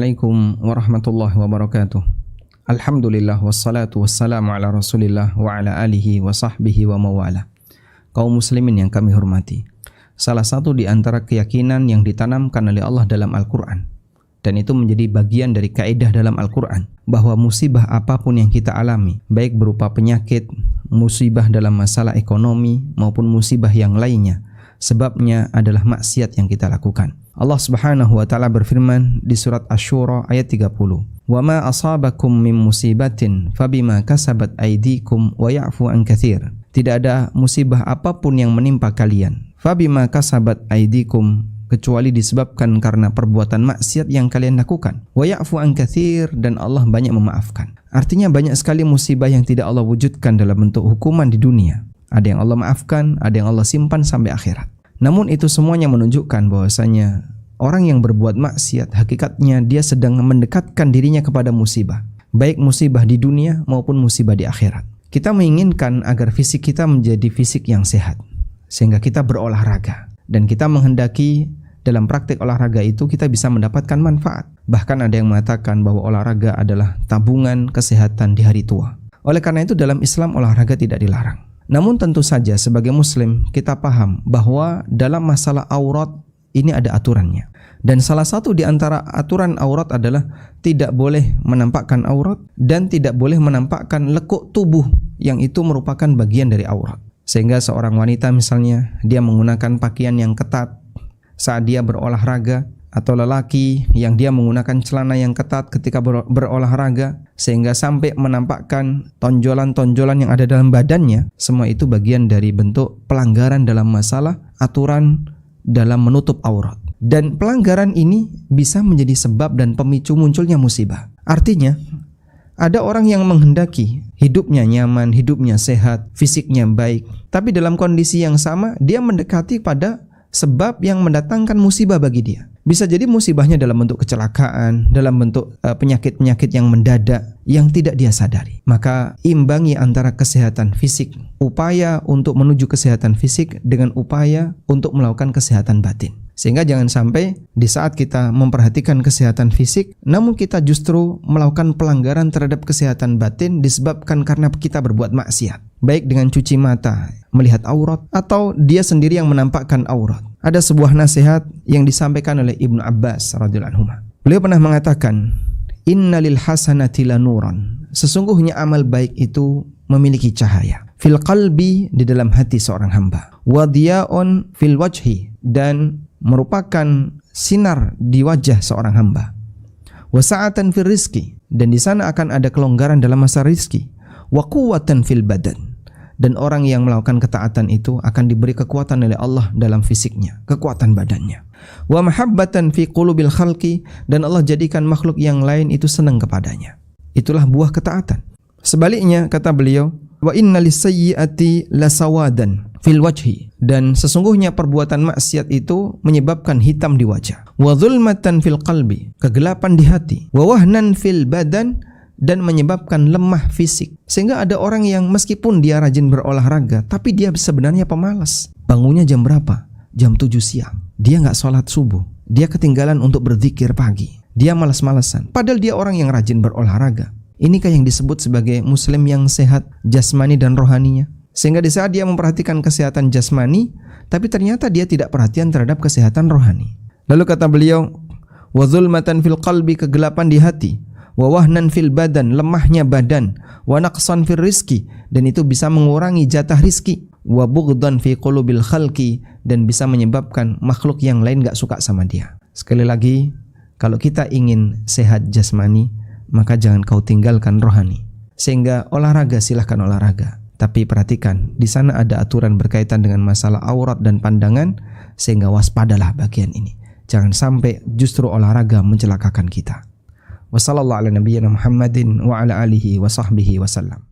Assalamualaikum warahmatullahi wabarakatuh. Alhamdulillah wassalatu wassalamu ala Rasulillah wa ala alihi wa sahbihi wa mawala. Kaum muslimin yang kami hormati, salah satu di antara keyakinan yang ditanamkan oleh Allah dalam Al-Quran, dan itu menjadi bagian dari kaidah dalam Al-Quran, bahwa musibah apapun yang kita alami, baik berupa penyakit, musibah dalam masalah ekonomi maupun musibah yang lainnya, sebabnya adalah maksiat yang kita lakukan. Allah Subhanahu wa taala berfirman di surat Asy-Syura ayat 30. "Wa ma asabakum min musibatin fabima kasabat aydikum wa ya'fu an katsir." Tidak ada musibah apapun yang menimpa kalian, fabima kasabat aydikum, kecuali disebabkan karena perbuatan maksiat yang kalian lakukan. Wa ya'fu an katsir, dan Allah banyak memaafkan. Artinya banyak sekali musibah yang tidak Allah wujudkan dalam bentuk hukuman di dunia. Ada yang Allah maafkan, ada yang Allah simpan sampai akhirat. Namun itu semuanya menunjukkan bahwasanya orang yang berbuat maksiat hakikatnya dia sedang mendekatkan dirinya kepada musibah, baik musibah di dunia maupun musibah di akhirat. Kita menginginkan agar fisik kita menjadi fisik yang sehat, sehingga kita berolahraga, dan kita menghendaki dalam praktik olahraga itu kita bisa mendapatkan manfaat. Bahkan ada yang mengatakan bahwa olahraga adalah tabungan kesehatan di hari tua. Oleh karena itu dalam Islam olahraga tidak dilarang. Namun tentu saja sebagai muslim kita paham bahwa dalam masalah aurat ini ada aturannya. Dan salah satu di antara aturan aurat adalah tidak boleh menampakkan aurat dan tidak boleh menampakkan lekuk tubuh yang itu merupakan bagian dari aurat. Sehingga seorang wanita misalnya dia menggunakan pakaian yang ketat saat dia berolahraga, atau lelaki yang dia menggunakan celana yang ketat ketika berolahraga sehingga sampai menampakkan tonjolan-tonjolan yang ada dalam badannya, semua itu bagian dari bentuk pelanggaran dalam masalah aturan dalam menutup aurat. Dan pelanggaran ini bisa menjadi sebab dan pemicu munculnya musibah. Artinya ada orang yang menghendaki hidupnya nyaman, hidupnya sehat, fisiknya baik, tapi dalam kondisi yang sama dia mendekati pada sebab yang mendatangkan musibah bagi dia. Bisa jadi musibahnya dalam bentuk kecelakaan, dalam bentuk penyakit-penyakit yang mendadak yang tidak dia sadari. Maka imbangi antara kesehatan fisik, upaya untuk menuju kesehatan fisik dengan upaya untuk melakukan kesehatan batin. Sehingga jangan sampai di saat kita memperhatikan kesehatan fisik, namun kita justru melakukan pelanggaran terhadap kesehatan batin disebabkan karena kita berbuat maksiat. Baik dengan cuci mata, melihat aurat, atau dia sendiri yang menampakkan aurat. Ada sebuah nasihat yang disampaikan oleh Ibnu Abbas radhiyallahu anhu. Beliau pernah mengatakan, "Innalil hasanati lanuran." Sesungguhnya amal baik itu memiliki cahaya. Fil qalbi, di dalam hati seorang hamba. Wa diya'un fil wajhi, dan merupakan sinar di wajah seorang hamba. Wa sa'atan fil rizki, dan di sana akan ada kelonggaran dalam masa rizki. Wa quwwatan fil badan, dan orang yang melakukan ketaatan itu akan diberi kekuatan oleh Allah dalam fisiknya, kekuatan badannya. Wa mahabbatan fi qulubil khalqi, dan Allah jadikan makhluk yang lain itu senang kepadanya. Itulah buah ketaatan. Sebaliknya kata beliau, wa innalis sayyiati lasawadan fil wajhi, dan sesungguhnya perbuatan maksiat itu menyebabkan hitam di wajah. Wa zulmatan fil qalbi, kegelapan di hati. Wa wahnan fil badan, dan menyebabkan lemah fisik. Sehingga ada orang yang meskipun dia rajin berolahraga, tapi dia sebenarnya pemalas. Bangunnya jam berapa? Jam 7 siang. Dia nggak sholat subuh. Dia ketinggalan untuk berzikir pagi. Dia malas-malasan. Padahal dia orang yang rajin berolahraga. Inikah yang disebut sebagai muslim yang sehat jasmani dan rohaninya? Sehingga di saat dia memperhatikan kesehatan jasmani, tapi ternyata dia tidak perhatian terhadap kesehatan rohani. Lalu kata beliau, wa zulmatan fil qalbi, kegelapan di hati. Wa wahnan fil badan, lemahnya badan. Wa naqsan fil rizki, dan itu bisa mengurangi jatah rizki. Wa bughdan fi qulubil khalqi, dan bisa menyebabkan makhluk yang lain gak suka sama dia. Sekali lagi, kalau kita ingin sehat jasmani, maka jangan kau tinggalkan rohani. Sehingga olahraga, silahkan olahraga, tapi perhatikan di sana ada aturan berkaitan dengan masalah aurat dan pandangan, sehingga waspadalah bagian ini. Jangan sampai justru olahraga mencelakakan kita. Wassallallahu ala nabiyyina Muhammadin wa ala alihi wa sahbihi wasallam.